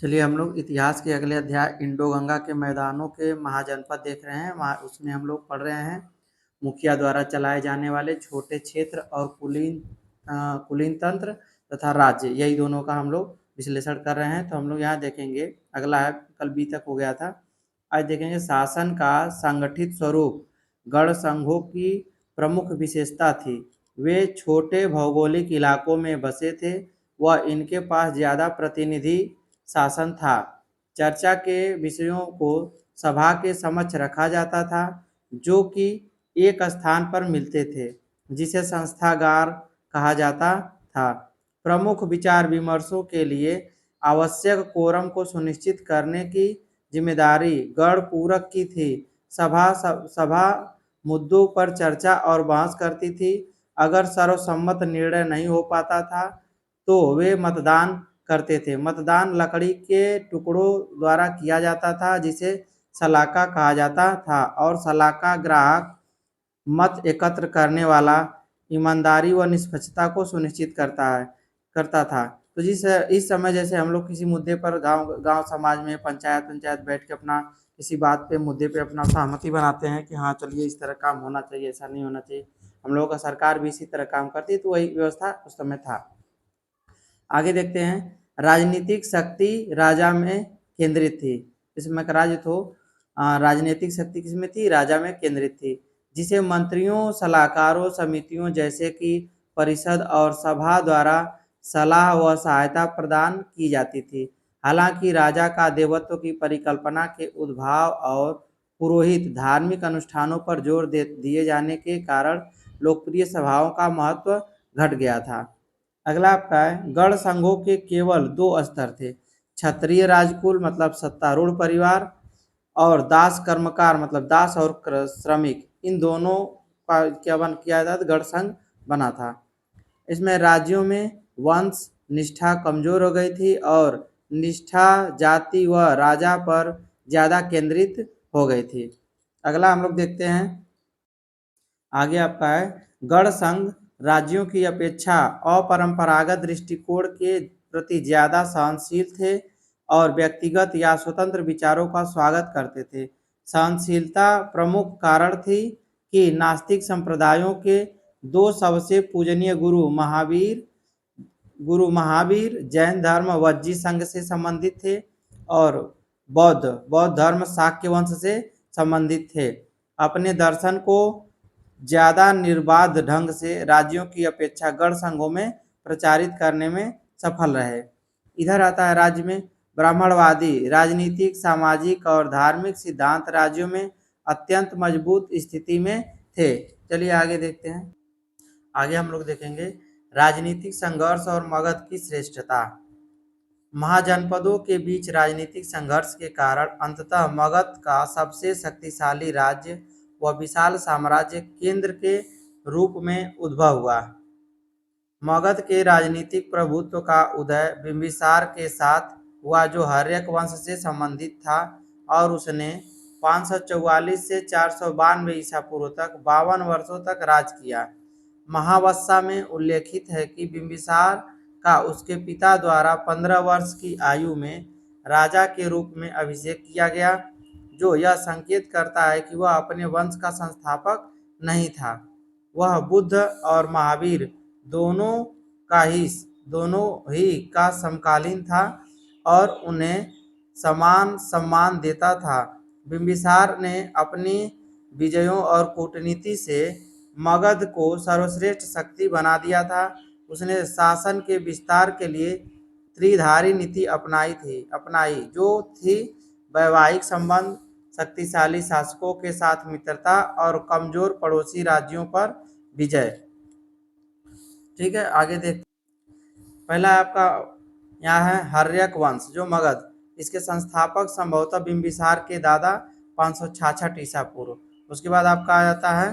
चलिए हम लोग इतिहास के अगले अध्याय इंडो गंगा के मैदानों के महाजनपद देख रहे हैं। वहाँ उसमें हम लोग पढ़ रहे हैं मुखिया द्वारा चलाए जाने वाले छोटे क्षेत्र और कुलीन तंत्र तथा राज्य, यही दोनों का हम लोग विश्लेषण कर रहे हैं। तो हम लोग यहाँ देखेंगे, अगला है, कल बी तक हो गया था। आज देखेंगे शासन का संगठित स्वरूप। गढ़ संघों की प्रमुख विशेषता थी, वे छोटे भौगोलिक इलाकों में बसे थे व इनके पास ज़्यादा प्रतिनिधि शासन था। चर्चा के विषयों को सभा के समक्ष रखा जाता था, जो कि एक स्थान पर मिलते थे, जिसे संस्थागार कहा जाता था। प्रमुख विचार विमर्शों के लिए आवश्यक कोरम को सुनिश्चित करने की जिम्मेदारी गढ़ पूरक की थी। सभा मुद्दों पर चर्चा और बहस करती थी। अगर सर्वसम्मत निर्णय नहीं हो पाता था तो वे मतदान करते थे। मतदान लकड़ी के टुकड़ों द्वारा किया जाता था, जिसे सलाका कहा जाता था, और सलाका ग्राहक मत एकत्र करने वाला ईमानदारी व निष्पक्षता को सुनिश्चित करता था। तो इस समय जैसे हम लोग किसी मुद्दे पर गांव समाज में पंचायत बैठ के अपना किसी बात पे मुद्दे पे अपना सहमति बनाते हैं कि हाँ चलिए इस तरह काम होना चाहिए, ऐसा नहीं होना चाहिए। हम लोगों का सरकार भी इसी तरह काम करती है, तो वही व्यवस्था उस समय था। आगे देखते हैं, राजनीतिक शक्ति राजा में केंद्रित थी। इसमें राज्य तो राजनीतिक शक्ति किसमें थी? राजा में केंद्रित थी, जिसे मंत्रियों, सलाहकारों, समितियों जैसे कि परिषद और सभा द्वारा सलाह व सहायता प्रदान की जाती थी। हालांकि राजा का देवत्व की परिकल्पना के उद्भव और पुरोहित धार्मिक अनुष्ठानों पर जोर दिए जाने के कारण लोकप्रिय सभाओं का महत्व घट गया था। अगला आपका है, गढ़ संघों के केवल दो स्तर थे, क्षत्रिय राजकुल मतलब सत्तारूढ़ परिवार, और दास कर्मकार मतलब दास और श्रमिक, इन दोनों का क्या किया था? गढ़ संघ बना था। इसमें राज्यों में वंश निष्ठा कमजोर हो गई थी और निष्ठा जाति व राजा पर ज्यादा केंद्रित हो गई थी। अगला हम लोग देखते हैं, आगे आपका है, गढ़ संघ राज्यों की अपेक्षा अपरंपरागत दृष्टिकोण के प्रति ज्यादा सहनशील थे और व्यक्तिगत या स्वतंत्र विचारों का स्वागत करते थे। सहनशीलता प्रमुख कारण थी कि नास्तिक संप्रदायों के दो सबसे पूजनीय गुरु महावीर जैन धर्म वज्जी संघ से संबंधित थे और बौद्ध धर्म शाक्य वंश से संबंधित थे। अपने दर्शन को ज्यादा निर्बाध ढंग से राज्यों की अपेक्षा गढ़ संघों में प्रचारित करने में सफल रहे। इधर आता है राज्य में ब्राह्मणवादी राजनीतिक, सामाजिक और धार्मिक सिद्धांत राज्यों में अत्यंत मजबूत स्थिति में थे। चलिए आगे देखते हैं। आगे हम लोग देखेंगे राजनीतिक संघर्ष और मगध की श्रेष्ठता। महाजनपदों के बीच राजनीतिक संघर्ष के कारण अंततः मगध का सबसे शक्तिशाली राज्य व विशाल साम्राज्य केंद्र के रूप में उद्भव हुआ। मगध के राजनीतिक प्रभुत्व का उदय बिंबिसार के साथ हुआ, जो हर्यक वंश से संबंधित था और उसने 544 से 492 ईसा पूर्व तक 52 वर्षों तक राज किया। महावस्सा में उल्लेखित है कि बिंबिसार का उसके पिता द्वारा 15 वर्ष की आयु में राजा के रूप में अभिषेक किया गया, जो यह संकेत करता है कि वह अपने वंश का संस्थापक नहीं था। वह बुद्ध और महावीर दोनों ही का समकालीन था और उन्हें समान सम्मान देता था। बिंबिसार ने अपनी विजयों और कूटनीति से मगध को सर्वश्रेष्ठ शक्ति बना दिया था। उसने शासन के विस्तार के लिए त्रिधारी नीति अपनाई, जो थी वैवाहिक संबंध, शक्तिशाली शासकों के साथ मित्रता और कमजोर पड़ोसी राज्यों पर विजय। ठीक है, आगे देख, पहला आपका यहाँ है हर्यक वंश जो मगध, इसके संस्थापक संभवतः बिंबिसार के दादा 566 ईसा पूर्व। उसके बाद आपका आ जाता है